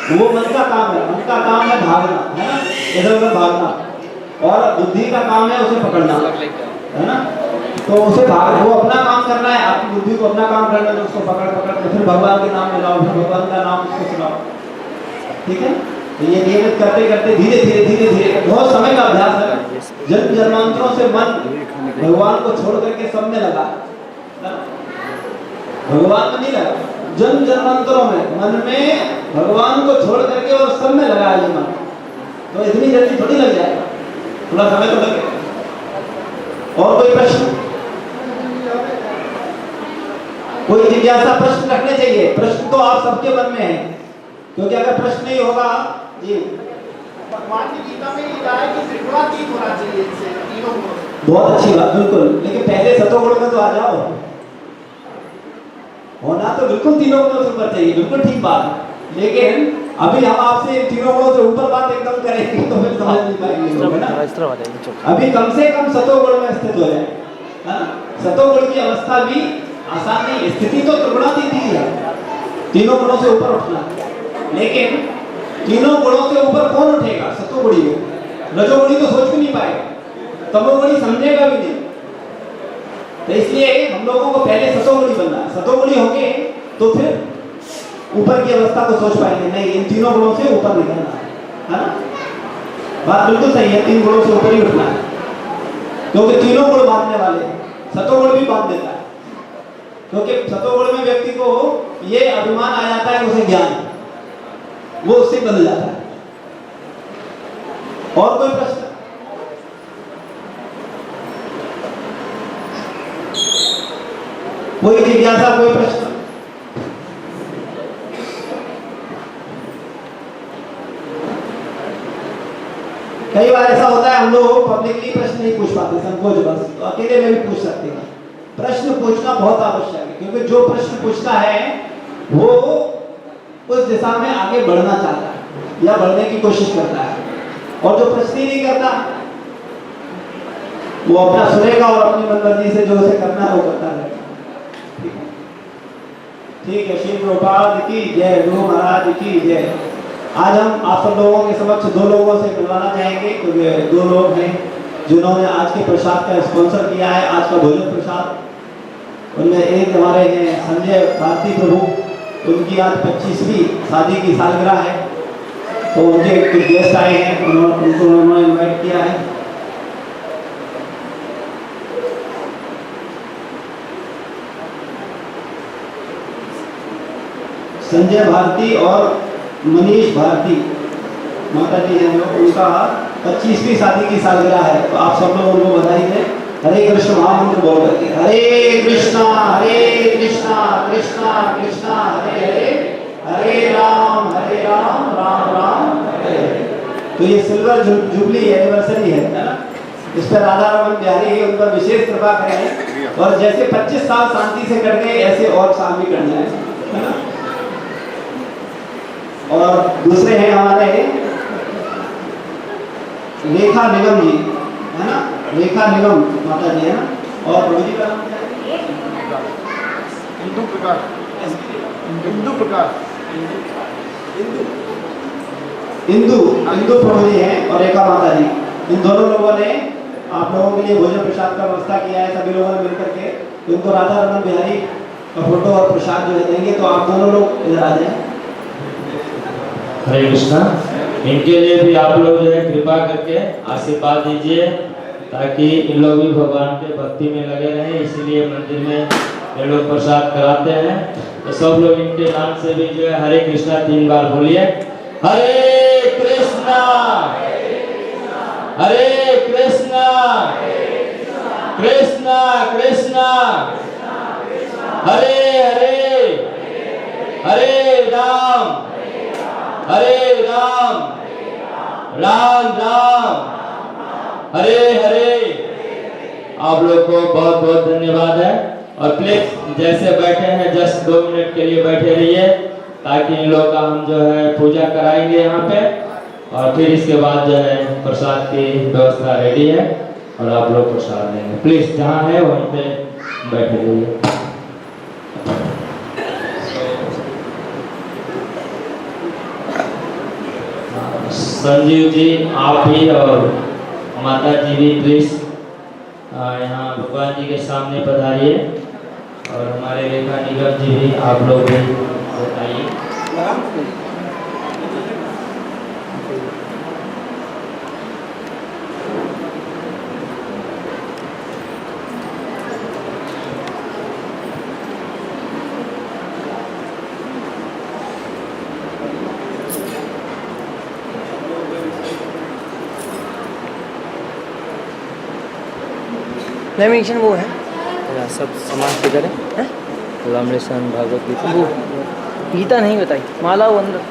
वो मन का काम है, मन का काम है भागना, है ना, इधर उधर भागना, और बुद्धि का काम है उसे पकड़ना, है ना। तो उसे भाग, वो अपना काम करना है, आपकी बुद्धि को अपना काम करना है, तो उसको पकड़ पकड़ के फिर भगवान के नाम में लाओ, फिर भगवान का नाम उसको सुनाओ, ठीक है। तो ये नियमित करते करते धीरे धीरे बहुत समय का अभ्यास है। जन्म जन्मांतरों से मन भगवान को छोड़ करके सब में लगा, भगवान में नहीं लगा, जन्म जन्मांतरों में मन में भगवान को छोड़ करके और सब में लगा है मन। तो इतनी जल्दी थोड़ी लग जाएगा, थोड़ा समय तो लगेगा। और कोई प्रश्न, कोई जिज्ञासा, प्रश्न रखने चाहिए। प्रश्न तो आप सबके मन में है, क्योंकि अगर प्रश्न नहीं होगा जी, भगवान की गीता में ये कहा है कि त्रिगुणातीत होना चाहिए, इससे तीनों गुणों से। बहुत अच्छी बात, बिल्कुल। लेकिन पहले सतोगुण में तो आ जाओ, होना तो बिल्कुल तीनों गुणों से ऊपर चाहिए, बिल्कुल ठीक बात है। लेकिन अभी हम आपसे तीनों गुणों से ऊपर बात एकदम करेंगे तो फिर समझ नहीं पाएंगे, है ना। अभी कम से कम सतोगुण में स्थित हो जाए, है ना। सतोगुण की अवस्था भी आसान नहीं है, स्थिति तो त्रिगुणातीत ही है, तीनों गुणों से ऊपर उठना। लेकिन तीनों गुणों से ऊपर कौन उठेगा? सतोगुणी हो। रजोगुणी तो सोच भी नहीं पाएगा, तमोगुणी समझेगा भी नहीं। तो इसलिए हम लोगों को पहले सतोगुणी बनना है। सतोगुणी होके तो फिर ऊपर की अवस्था को सोच पाएंगे, नहीं इन तीनों गुणों से ऊपर निकलना है ना। बात बिल्कुल सही है, तीन गुणों से ऊपर ही उठना है, क्योंकि तीनों गुण बांधने वाले, सतोगुण भी बांध देता है। क्योंकि सतोगुण में व्यक्ति को ये अभिमान आ जाता है कि उसे ज्ञान है, वो उससे बदल जाता है। और कोई प्रश्न? कोई जिज्ञासा, कोई प्रश्न? कई बार ऐसा होता है हम लोग पब्लिकली प्रश्न नहीं पूछ पाते, संकोच बस, तो अकेले में भी पूछ सकते हैं। प्रश्न पूछना बहुत आवश्यक है, क्योंकि जो प्रश्न पूछता है वो उस दिशा में आगे बढ़ना चाहता है या बढ़ने की कोशिश करता है, और जो प्रश्न ही नहीं करता वो अपना सुनेगा और अपनी मनमर्जी से जो उसे करना है वो करता रहेगा। ठीक है, श्री प्रभुपाद की जय, गुरु महाराज की जय। आज हम आप सब लोगों के समक्ष दो लोगों से मिलवाना चाहेंगे, क्योंकि दो लोग हैं जिन्होंने आज के प्रसाद का स्पॉन्सर किया है, आज का भोजन प्रसाद। उनमें एक हमारे हैं संजय भारती प्रभु, उनकी आज 25वीं शादी की सालगिरह है, तो उनके कुछ गेस्ट आए हैं, उनको उन्होंने इन्वाइट किया है। संजय भारती और मनीष भारती माता जी हैं, उनका 25वीं शादी की सालगिरह है, तो आप सब लोग उनको बधाई दें। हरे कृष्ण महामंत्र बोल करके, हरे कृष्णा कृष्णा कृष्णा हरे हरे, हरे राम राम राम हरे हरे। तो ये सिल्वर जुबली एनिवर्सरी है ना, इस पर राधा रमन बिहारी उन पर विशेष कृपा करें, और जैसे 25 साल शांति से कट गए ऐसे और साल भी कट जाए, है ना। और दूसरे हैं हमारे रेखा निगम जी, है ना, रेखा निगम माता जी है ना, और प्रभु जी का नाम क्या है? हिंदू प्रकाश, हिंदू प्रकाश, हिंदू प्रभु जी हैं और रेखा माता जी। इन दोनों लोगों ने आप लोगों के लिए भोजन प्रसाद का व्यवस्था किया है, सभी लोगों ने मिलकर के। उनको राधा रमन बिहारी का फोटो और प्रसाद जो है देंगे, तो आप दोनों लोग इधर आ जाए। हरे कृष्णा। इनके लिए भी आप लोग जो है कृपा करके आशीर्वाद दीजिए, ताकि इन लोग भी भगवान के भक्ति में लगे रहें, इसीलिए मंदिर में ये लोग प्रसाद कराते हैं। तो सब लोग इनके नाम से भी जो है हरे कृष्णा 3 बार बोलिए। हरे कृष्णा हरे कृष्णा कृष्णा कृष्णा हरे हरे, हरे राम राम राम, हरे हरे। आप लोग को बहुत बहुत धन्यवाद है। और प्लीज जैसे बैठे हैं जस्ट 2 मिनट के लिए बैठे रहिए, ताकि इन लोगों का हम जो है पूजा कराएंगे यहाँ पे, और फिर इसके बाद जो है प्रसाद की व्यवस्था रेडी है और आप लोग प्रसाद लेंगे। प्लीज जहाँ है वहीं पे बैठे रहिए। संजीव जी आप भी और माता जी भी प्लीज यहाँ भगवान जी के सामने पधारिए, और हमारे रेखा निगम जी भी आप लोग भी बताइए। लेमिनेशन वो है सब सामान किधर है? रामलेशन भागवत गीता वो गीता नहीं बताई, माला वो अंदर।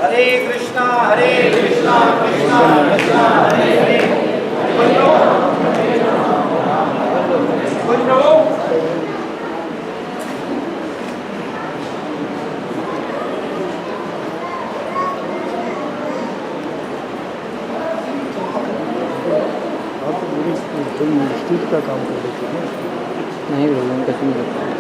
हरे कृष्णा कृष्णा कृष्णा हरे हरे। स्ट्रीट का काम कर देते हैं नहीं भगवान का क्यों करता है।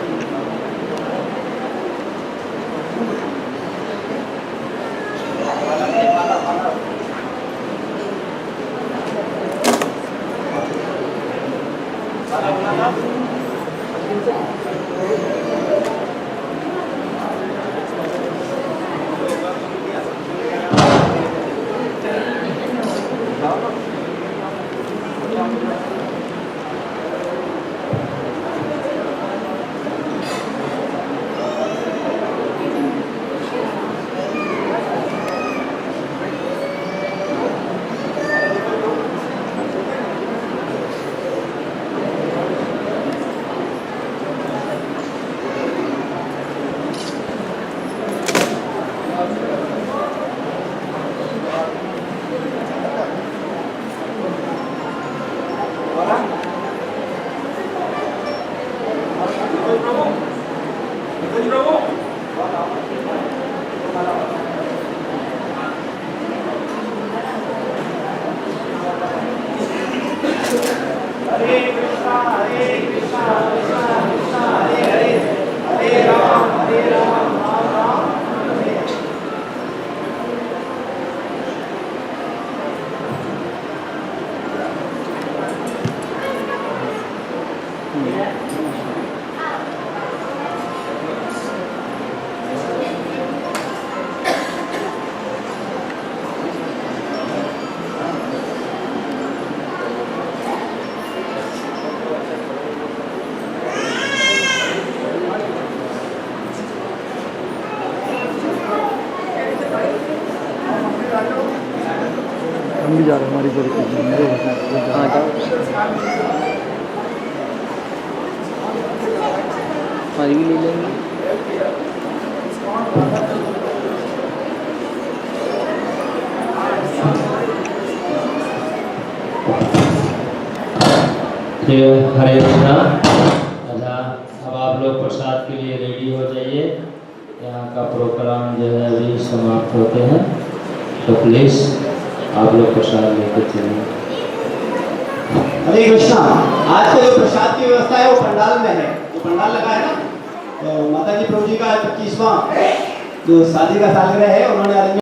हम भी जा रहे हैं हमारी पूरी हाँ जाओ हमारी भी ले लेंगे। हरे कृष्णा। अब आप लोग प्रसाद के लिए रेडी हो जाइए, यहाँ का प्रोग्राम जो है अभी समाप्त होते हैं, तो प्लीज आप लोग प्रसाद लेकर चलिए। हरे कृष्णा। आज का जो प्रसाद की व्यवस्था है वो पंडाल में है, जो पंडाल लगा है ना, तो माता जी प्रभु जी का 25वां जो शादी का सालगिरह है, उन्होंने